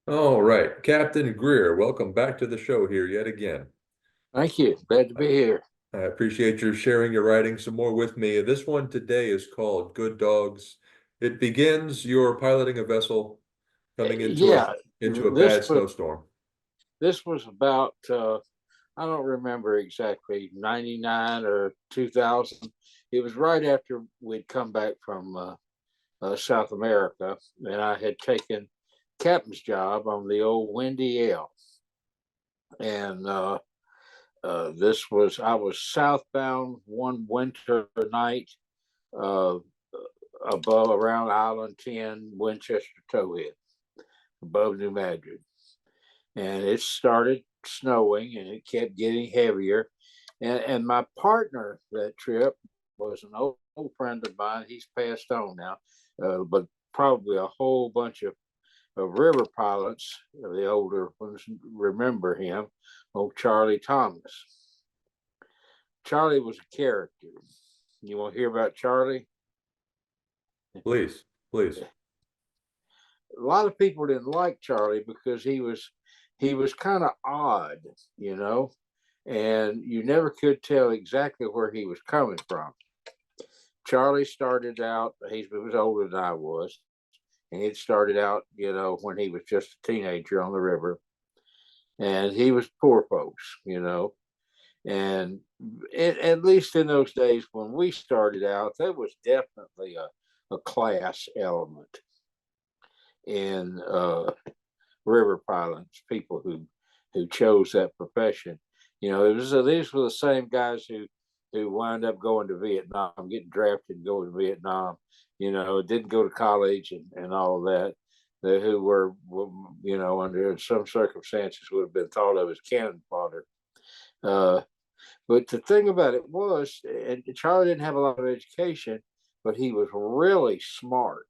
All right, Captain Greer, welcome back to the show here yet again. Thank you. Glad to I, be here. I appreciate your sharing your writing some more with me. This one today is called Good Dogs. It begins your piloting a vessel coming into a Yeah, into a this bad was snowstorm. this was about I don't remember exactly 99 or 2000. It was right after we'd come back from South America, and I had taken captain's job on the old Windy L. And this was I was southbound one winter night uh, above around Island 10, Winchester Towhead, above New Madrid. And it started snowing and it kept getting heavier. And my partner that trip was an old friend of mine. He's passed on now, but probably a whole bunch of river pilots, the older ones, remember him, old Charlie Thomas. Charlie was a character. You want to hear about Charlie? Please, please. A lot of people didn't like Charlie because he was kind of odd, you know, and you never could tell exactly where he was coming from. Charlie started out, he was older than I was, and he started out, when he was just a teenager on the river, and he was poor folks. And at least in those days when we started out, there was definitely a class element in river pilots, people who chose that profession. It was these were the same guys who wound up going to Vietnam, getting drafted and going to Vietnam. Didn't go to college and all of that. Who were, under some circumstances would have been thought of as cannon fodder. Uh, but the thing about it was, and Charlie didn't have a lot of education, but he was really smart.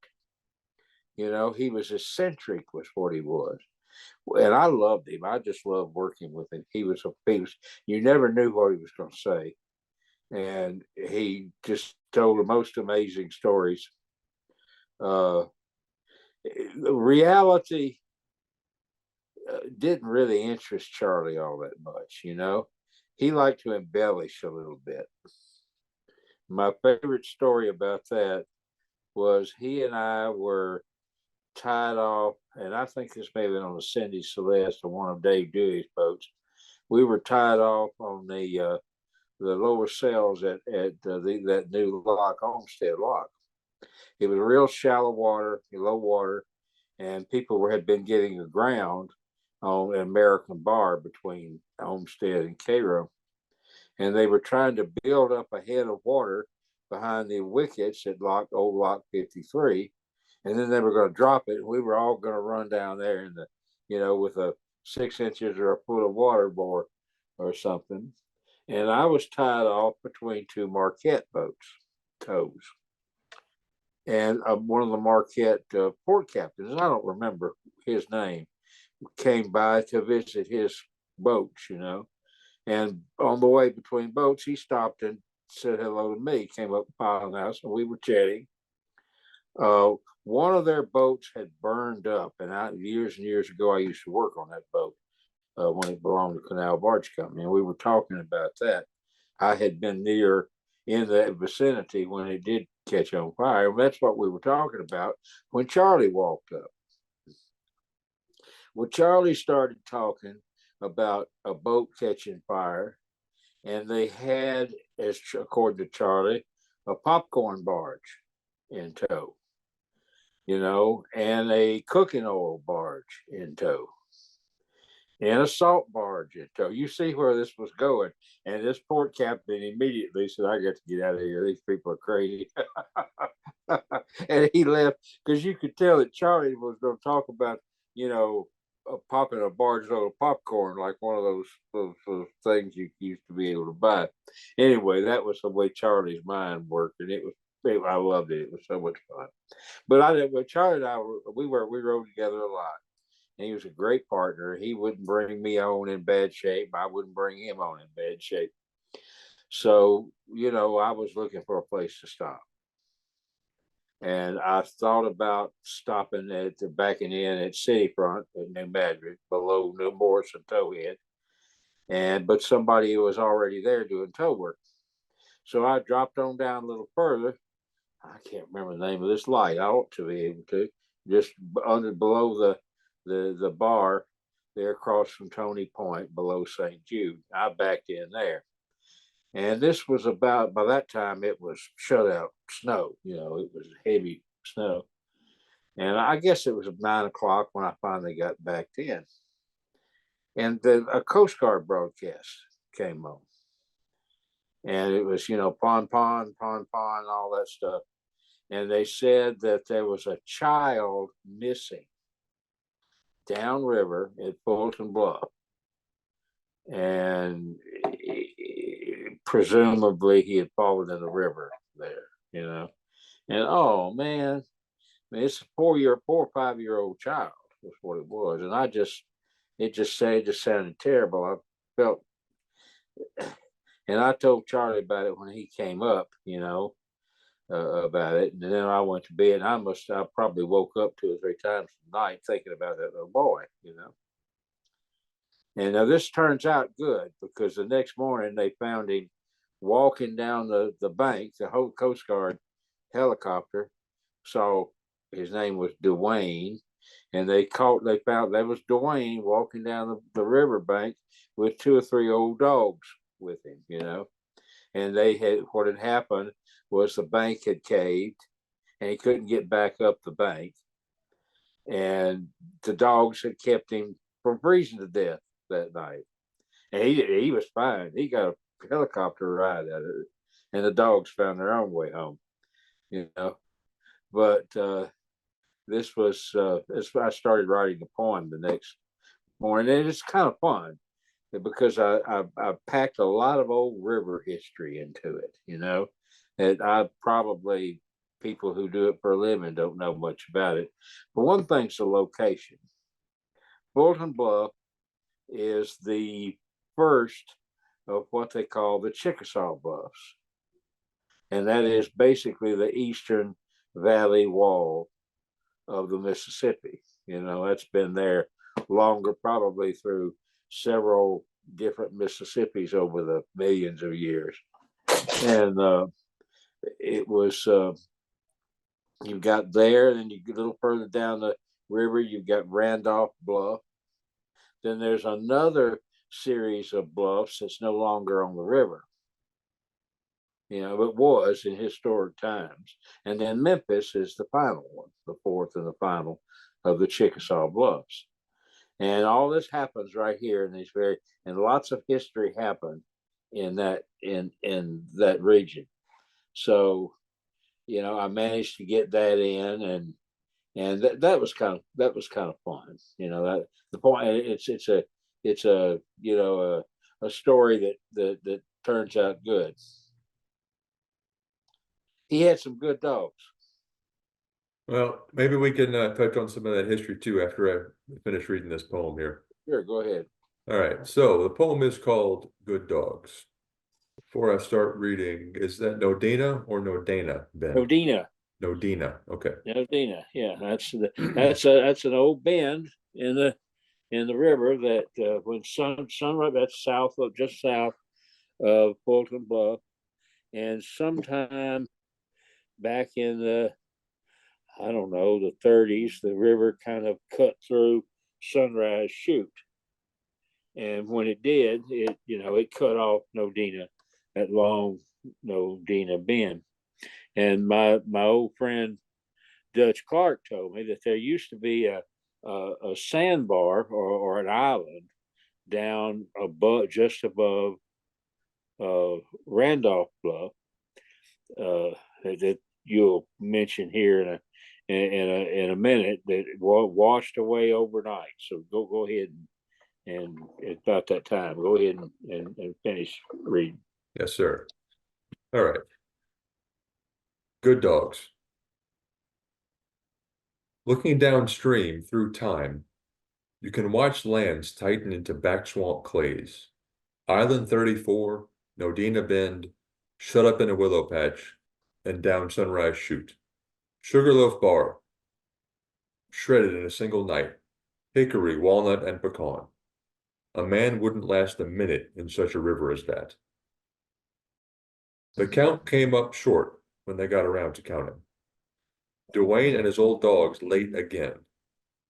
He was eccentric, was what he was, and I loved him. I just loved working with him. He was. You never knew what he was going to say, and he just told the most amazing stories. Uh, Reality didn't really interest Charlie all that much. He liked to embellish a little bit. My favorite story about that was he and I were tied off, and I think this may have been on the Cindy Celeste or one of Dave Dewey's boats. We were tied off on the lower cells at that new lock, Homestead Lock. It was real shallow water, low water, and people had been getting aground on an American bar between Homestead and Cairo, and they were trying to build up a head of water behind the wickets at old Lock 53, and then they were going to drop it. And we were all going to run down there with a 6 inches or a foot of water bore or something. And I was tied off between two Marquette boats, tows. And one of the Marquette port captains, I don't remember his name, came by to visit his boats. And on the way between boats, he stopped and said hello to me, came up the pilot house, and we were chatting. Uh, One of their boats had burned up, and years and years ago, I used to work on that boat when it belonged to Canal Barge Company, and we were talking about that. I had been near in that vicinity when it did catch on fire. And that's what we were talking about when Charlie walked up. Well, Charlie started talking about a boat catching fire, and they had, as according to Charlie, a popcorn barge in tow, and a cooking oil barge in tow, and a salt barge in tow. You see where this was going. And this port captain immediately said, I got to get out of here. These people are crazy. And he left because you could tell that Charlie was going to talk about, popping a barge load of popcorn, like one of those things you used to be able to buy. Anyway, that was the way Charlie's mind worked. And I loved it. It was so much fun. But Charlie and I, we rode together a lot. He was a great partner. He wouldn't bring me on in bad shape. I wouldn't bring him on in bad shape. So, I was looking for a place to stop. And I thought about stopping at the backing in at City Front in New Madrid below New Morrison Towhead. But somebody was already there doing tow work. So I dropped on down a little further. I can't remember the name of this light. I ought to be able to. Just under below the bar there across from Tony Point below St. Jude. I backed in there. And this was about, by that time, it was shutout snow. It was heavy snow. And I guess it was 9 o'clock when I finally got back in. And a Coast Guard broadcast came on. And it was, pond, all that stuff. And they said that there was a child missing downriver at Fulton Bluff. And presumably he had fallen in the river there. And oh man, it's a 4 or 5 year old child. That's what it was. And it just sounded terrible. I felt, and I told Charlie about it when he came up, about it. And then I went to bed. And I probably woke up 2 or 3 times a night thinking about that little boy. And now this turns out good because the next morning they found him walking down the bank. The whole Coast Guard helicopter saw his name was Dewayne, and they found that was Dewayne walking down the riverbank with 2 or 3 old dogs with him. And what had happened was the bank had caved and he couldn't get back up the bank, and the dogs had kept him from freezing to death that night. And he was fine. He got a helicopter ride at it, and the dogs found their own way home. But this was I started writing the poem the next morning, and it's kind of fun because I packed a lot of old river history into it. And I probably people who do it for a living don't know much about it. But one thing's the location. Fulton Bluff is the first of what they call the Chickasaw Bluffs. And that is basically the eastern valley wall of the Mississippi. That's been there longer, probably through several different Mississippis over the millions of years. And it was, you've got there, then you get a little further down the river, you've got Randolph Bluff. Then there's another series of bluffs that's no longer on the river. It was in historic times. And then Memphis is the final one, the fourth and the final of the Chickasaw Bluffs. And all this happens right here in and lots of history happened in that region. So, I managed to get that in, and that was kind of fun. That the point it's a story that turns out good. He had some good dogs. Well, maybe we can touch on some of that history too after I finish reading this poem here. Sure, go ahead. All right, so the poem is called Good Dogs. Before I start reading, is that Nodina or Nodana, Ben? Nodina. Nodina, okay. Nodina, yeah, that's an old bend in the river that when sunrise, that's just south of Fulton Bluff, and sometime back in the, I don't know, the 30s, the river kind of cut through Sunrise Chute. And when it did, it cut off Nodina, that long Nodina bend. And my old friend Dutch Clark told me that there used to be a sandbar or an island down just above Randolph Bluff that you'll mention here in a minute, that washed away overnight. So go ahead and about that time, go ahead and finish reading. Yes, sir. All right. Good Dogs. Looking downstream through time, you can watch lands tighten into back swamp clays. Island 34, Nodina Bend, shut up in a willow patch, and down Sunrise Chute. Sugarloaf bar, shredded in a single night. Hickory, walnut, and pecan. A man wouldn't last a minute in such a river as that. The count came up short when they got around to counting. Dewayne and his old dogs late again.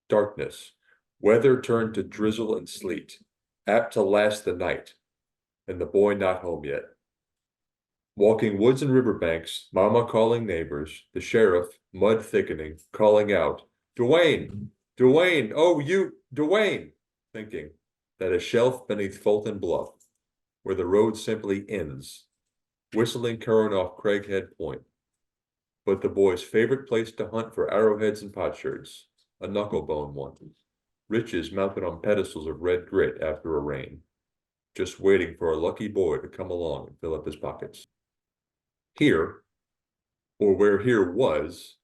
Darkness. Weather turned to drizzle and sleet, apt to last the night, and the boy not home yet. Walking woods and river banks, Mama calling neighbors, the sheriff, mud thickening, calling out, Dewayne! Dewayne! Oh, you, Dewayne! Thinking that a shelf beneath Fulton Bluff, where the road simply ends, whistling current off Craighead Point. But the boy's favorite place to hunt for arrowheads and potsherds, a knucklebone one. Riches mounted on pedestals of red grit after a rain, just waiting for a lucky boy to come along and fill up his pockets. Here, or where here was,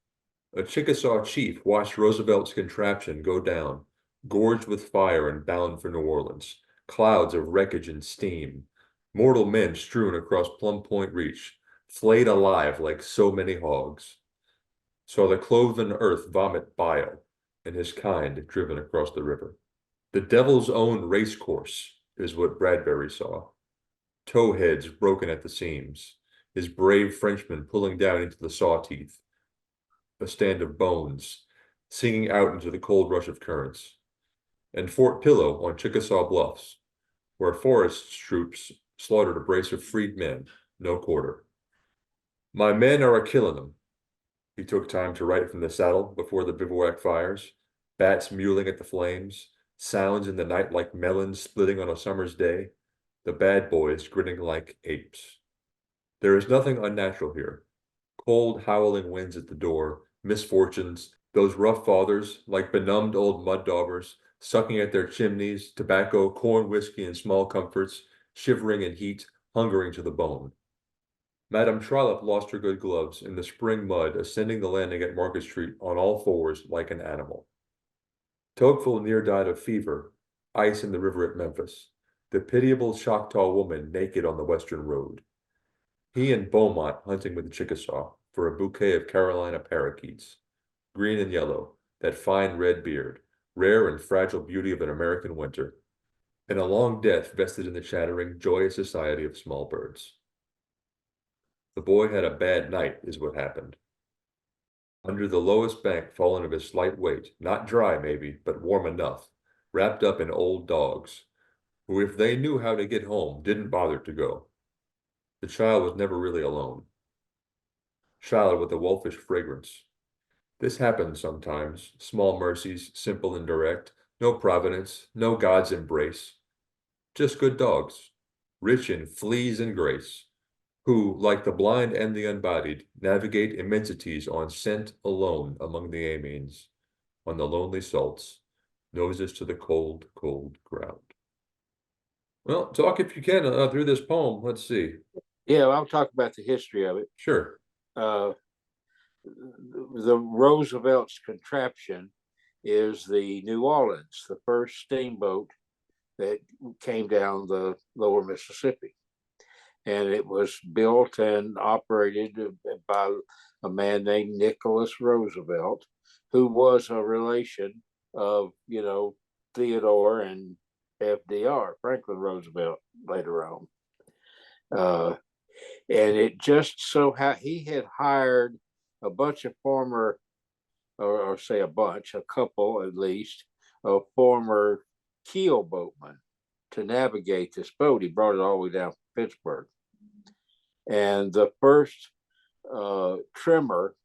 a Chickasaw chief watched Roosevelt's contraption go down, gorged with fire and bound for New Orleans, clouds of wreckage and steam, mortal men strewn across Plum Point Reach, flayed alive like so many hogs. Saw the cloven earth vomit bile, and his kind driven across the river. The devil's own race course is what Bradbury saw. Towheads broken at the seams, his brave Frenchman pulling down into the saw teeth, a stand of bones, singing out into the cold rush of currents, and Fort Pillow on Chickasaw Bluffs, where Forrest's troops slaughtered a brace of freed men, no quarter. My men are a-killin' 'em. He took time to write from the saddle before the bivouac fires, bats mewling at the flames, sounds in the night like melons splitting on a summer's day, the bad boys grinning like apes. There is nothing unnatural here. Cold, howling winds at the door, misfortunes, those rough fathers, like benumbed old mud daubers, sucking at their chimneys, tobacco, corn, whiskey, and small comforts, shivering in heat, hungering to the bone. Madame Trollope lost her good gloves in the spring mud, ascending the landing at Market Street on all fours like an animal. Tocqueville near died of fever, ice in the river at Memphis, the pitiable Choctaw woman naked on the western road. He and Beaumont hunting with the Chickasaw for a bouquet of Carolina parakeets, green and yellow, that fine red beard, rare and fragile beauty of an American winter, and a long death vested in the chattering, joyous society of small birds. The boy had a bad night, is what happened. Under the lowest bank fallen of his slight weight, not dry maybe, but warm enough, wrapped up in old dogs, who if they knew how to get home, didn't bother to go. The child was never really alone. Shallowed with a wolfish fragrance. This happens sometimes, small mercies, simple and direct, no providence, no God's embrace. Just good dogs, rich in fleas and grace, who, like the blind and the unbodied, navigate immensities on scent alone among the amines, on the lonely salts, noses to the cold, cold ground. Well, talk if you can through this poem. Let's see. Yeah, I'll talk about the history of it. Sure. The Roosevelt's contraption is the New Orleans, the first steamboat that came down the lower Mississippi. And it was built and operated by a man named Nicholas Roosevelt, who was a relation of, Theodore and FDR, Franklin Roosevelt, later on. And it just so he had hired a bunch of former, or say a couple at least, of former keel boatmen to navigate this boat. He brought it all the way down from Pittsburgh. And the first tremor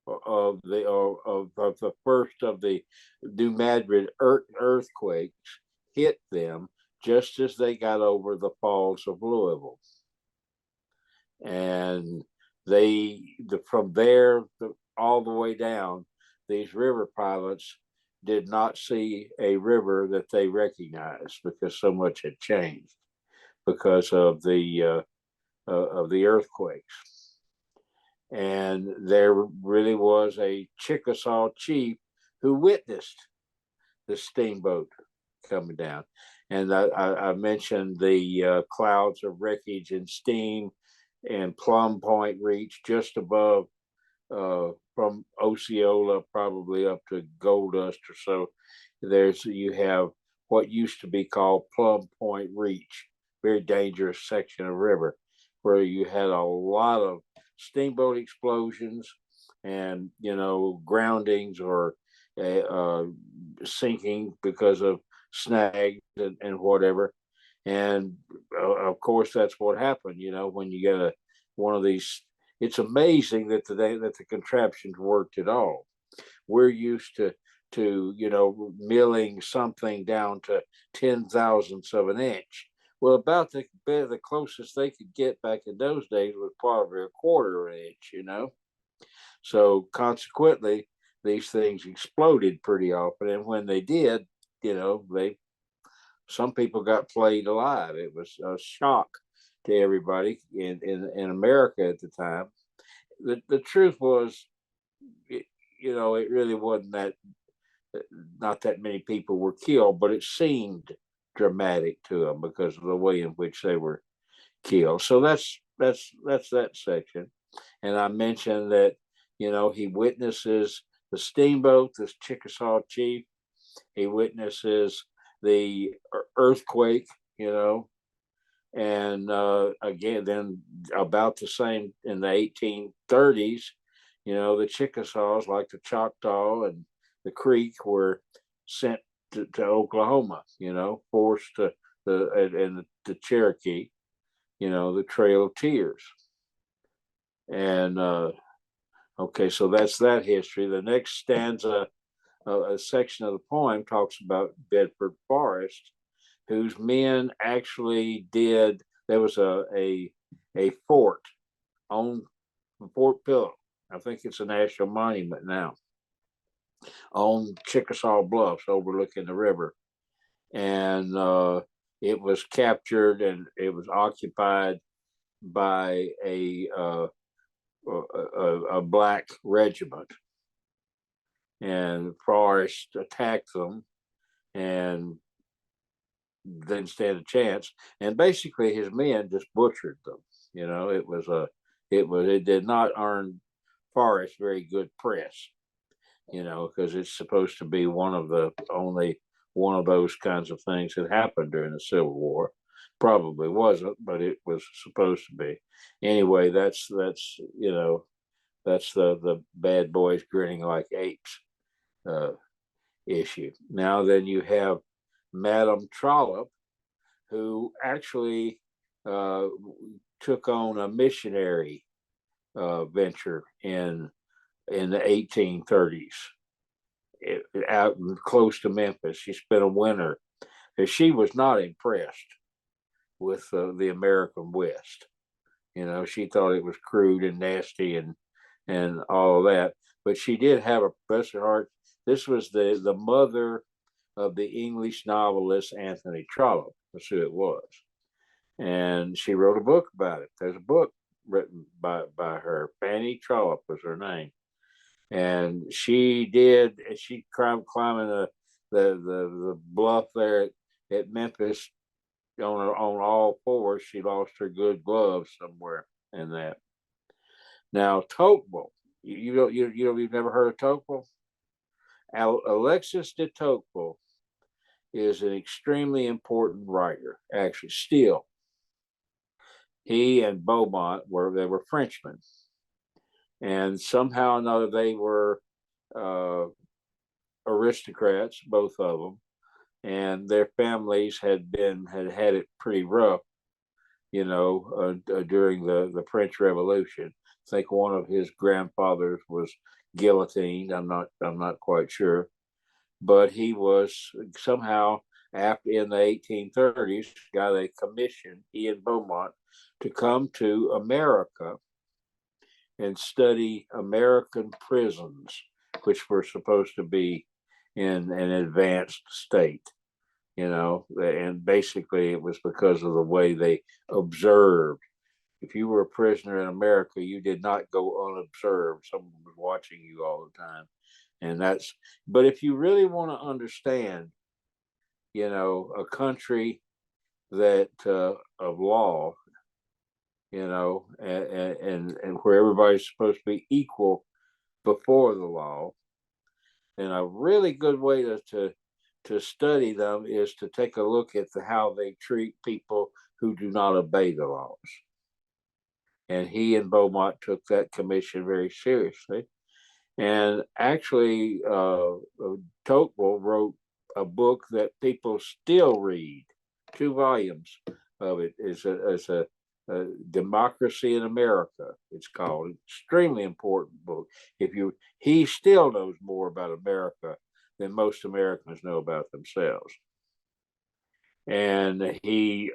of the first of the New Madrid earthquakes hit them just as they got over the falls of Louisville, and from there all the way down, these river pilots did not see a river that they recognized because so much had changed because of the earthquakes. And there really was a Chickasaw chief who witnessed the steamboat coming down. And I mentioned the clouds of wreckage and steam and Plum Point Reach just above from Osceola probably up to Gold Dust or so. You have what used to be called Plum Point Reach, very dangerous section of river, where you had a lot of steamboat explosions and groundings or sinking because of snags and whatever. And of course, that's what happened. When you get one of these, it's amazing that the contraptions worked at all. We're used to milling something down to 10 thousandths of an inch. Well, about the closest they could get back in those days was probably a quarter of an inch. So consequently, these things exploded pretty often, and when they did, they some people got played alive. It was a shock to everybody in America at the time. The truth was, it really wasn't that, not that many people were killed, but it seemed dramatic to them because of the way in which they were killed. So that's that section. And I mentioned that, he witnesses the steamboat, this Chickasaw chief. He witnesses the earthquake, and again, then about the same in the 1830s, the Chickasaws, like the Choctaw and the Creek, were sent to Oklahoma, forced to the Cherokee, the Trail of Tears. And okay, so that's that history. The next stanza, a section of the poem, talks about Bedford Forrest, whose men actually did. There was a fort on Fort Pillow. I think it's a national monument now, on Chickasaw Bluffs overlooking the river. And it was captured and it was occupied by a black regiment. And Forrest attacked them and didn't stand a chance. And basically his men just butchered them. It did not earn Forrest very good press, because it's supposed to be only one of those kinds of things that happened during the Civil War. Probably wasn't, but it was supposed to be. Anyway, that's the bad boys grinning like apes issue. Now then you have Madame Trollope, who actually took on a missionary venture in the 1830s, out close to Memphis. She spent a winter, and she was not impressed with the American West. She thought it was crude and nasty and all of that. But she did have a professor heart. This was the mother of the English novelist Anthony Trollope. That's who it was. And she wrote a book about it. There's a book written by her. Fanny Trollope was her name. And she climbing the bluff there at Memphis on all fours. She lost her good gloves somewhere in that. Now Tocqueville, you've never heard of Tocqueville? Alexis de Tocqueville is an extremely important writer, actually. Still, he and Beaumont were Frenchmen, and somehow or another they were aristocrats, both of them, and their families had had it pretty rough, during the French Revolution. I think one of his grandfathers was guillotined. I'm not quite sure, but he was somehow, after in the 1830s, got a commission, he and Beaumont, to come to America and study American prisons, which were supposed to be in an advanced state, and basically it was because of the way they observed. If you were a prisoner in America, you did not go unobserved. Someone was watching you all the time. But if you really want to understand, a country that of law, and where everybody's supposed to be equal before the law. And a really good way to study them is to take a look at how they treat people who do not obey the laws. And he and Beaumont took that commission very seriously. And actually, Tocqueville wrote a book that people still read. 2 volumes of it is a Democracy in America. It's called. Extremely important book. He still knows more about America than most Americans know about themselves. And he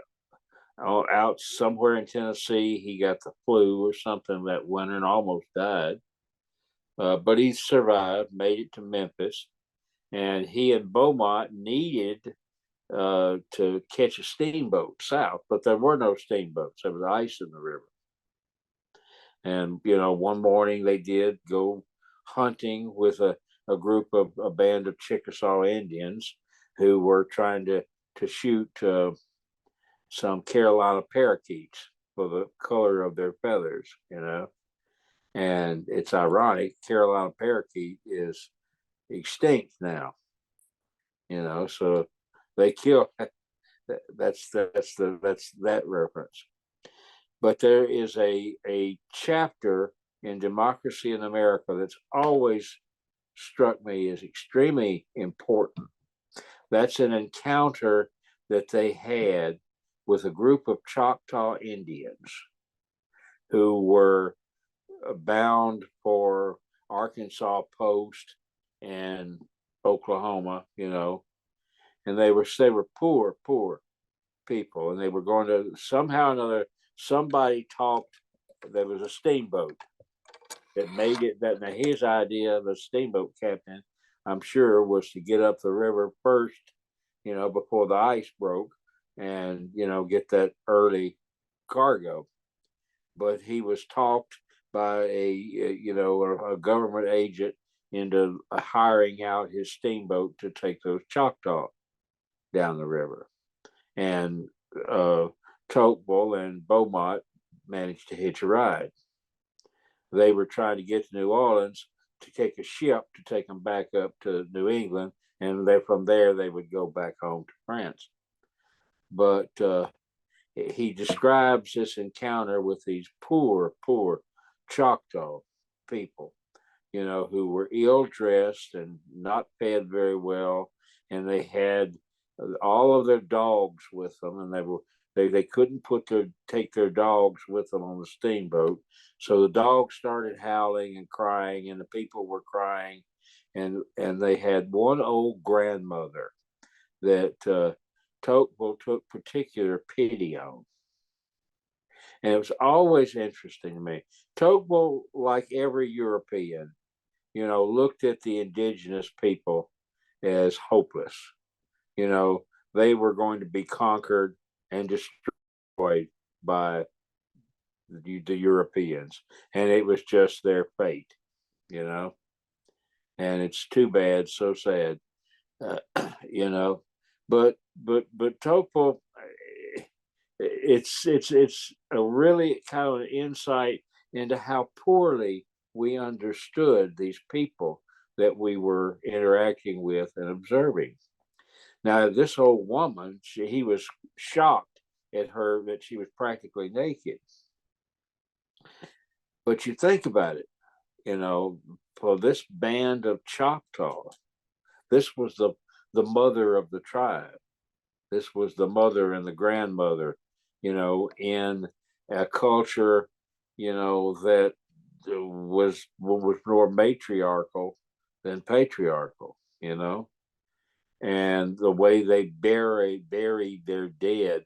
out somewhere in Tennessee, he got the flu or something that winter and almost died. But he survived, made it to Memphis, and he and Beaumont needed to catch a steamboat south, but there were no steamboats. There was ice in the river. And, one morning they did go hunting with a band of Chickasaw Indians who were trying to shoot some Carolina parakeets for the color of their feathers, And it's ironic, Carolina parakeet is extinct now, so they kill. That's that reference. But there is a chapter in Democracy in America that's always struck me as extremely important. That's an encounter that they had with a group of Choctaw Indians who were bound for Arkansas Post and Oklahoma, and they were poor people, and they were going to somehow or another. Somebody talked. There was a steamboat that made it. That now his idea of a steamboat captain, I'm sure, was to get up the river first, before the ice broke, and get that early cargo. But he was talked by a government agent into hiring out his steamboat to take those Choctaw down the river. And Tocqueville and Beaumont managed to hitch a ride. They were trying to get to New Orleans to take a ship to take them back up to New England, and from there they would go back home to France. But he describes this encounter with these poor Choctaw people, who were ill-dressed and not fed very well, and they had all of their dogs with them, and they couldn't take their dogs with them on the steamboat, so the dogs started howling and crying, and the people were crying, and they had one old grandmother that Tocqueville took particular pity on. And it was always interesting to me. Tocqueville, like every European, looked at the indigenous people as hopeless. They were going to be conquered and destroyed by the Europeans, and it was just their fate, and it's too bad, so sad, but Tocqueville, it's a really kind of an insight into how poorly we understood these people that we were interacting with and observing. Now, this old woman, he was shocked at her that she was practically naked. But you think about it, for this band of Choctaw, this was the mother of the tribe. This was the mother and the grandmother, in a culture, that was more matriarchal than patriarchal, and the way they buried their dead,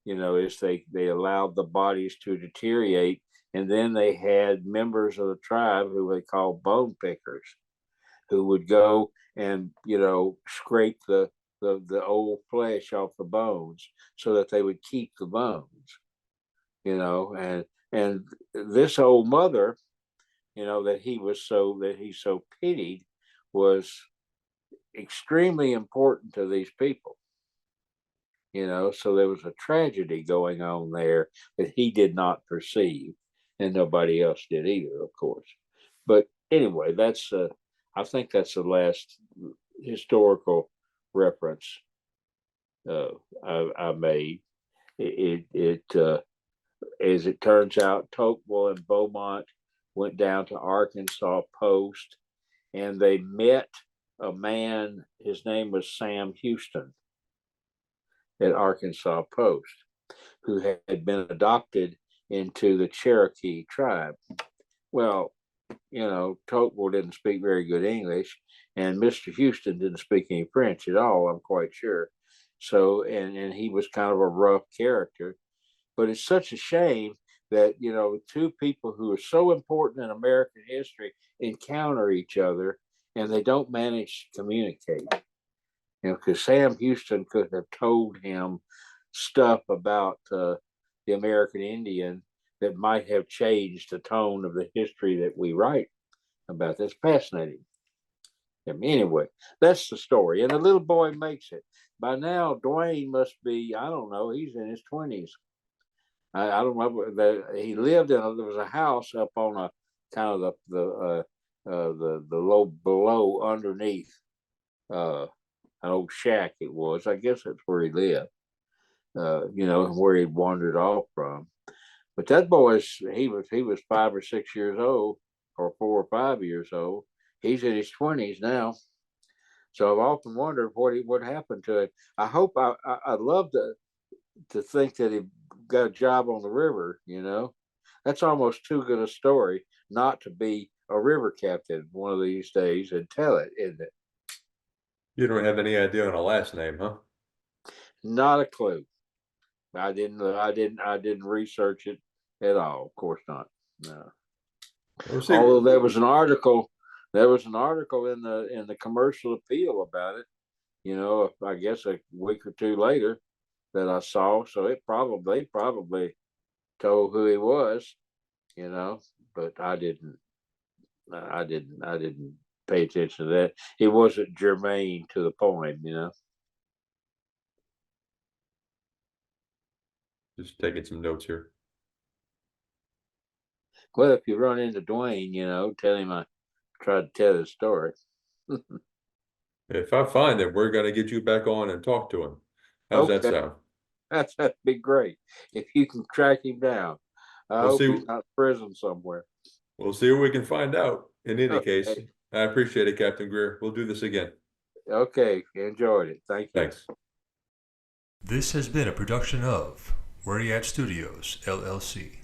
is they allowed the bodies to deteriorate, and then they had members of the tribe who they called bone pickers, who would go and scrape the old flesh off the bones so that they would keep the bones, and this old mother, that he so pitied, was extremely important to these people, so there was a tragedy going on there that he did not perceive, and nobody else did either, of course. But anyway, that's I think that's the last historical reference I made. As it turns out, Tocqueville and Beaumont went down to Arkansas Post, and they met a man. His name was Sam Houston at Arkansas Post, who had been adopted into the Cherokee tribe. Well, Tocqueville didn't speak very good English, and Mr. Houston didn't speak any French at all, I'm quite sure. So, and he was kind of a rough character. But it's such a shame that, two people who are so important in American history encounter each other and they don't manage to communicate. Because Sam Houston could have told him stuff about the American Indian that might have changed the tone of the history that we write about. That's fascinating. Anyway, that's the story. And the little boy makes it. By now, Dewayne must be, I don't know, he's in his 20s. I don't remember that he lived in. There was a house up on a kind of the low below underneath an old shack. It was. I guess that's where he lived. Where he wandered off from. But that boy's he was 5 or 6 years old, or 4 or 5 years old. He's in his 20s now. So I've often wondered what happened to him. I hope I'd love to think that he got a job on the river. That's almost too good a story not to be a river captain one of these days and tell it, isn't it? You don't have any idea on a last name, huh? Not a clue. I didn't research it at all. Of course not. No. We'll see. Although there was an article in the Commercial Appeal about it. I guess a week or two later that I saw. So they probably told who he was. But I didn't pay attention to that. It wasn't germane to the poem. Just taking some notes here. Well, if you run into Dewayne, tell him I tried to tell the story. If I find that, we're going to get you back on and talk to him. How's that sound? That'd be great if you can track him down. I hope he's not in prison somewhere. We'll see what we can find out. In any case, Okay. I appreciate it, Captain Greer. We'll do this again. Okay, enjoyed it. Thank you. Thanks. This has been a production of Where You At Studios, LLC.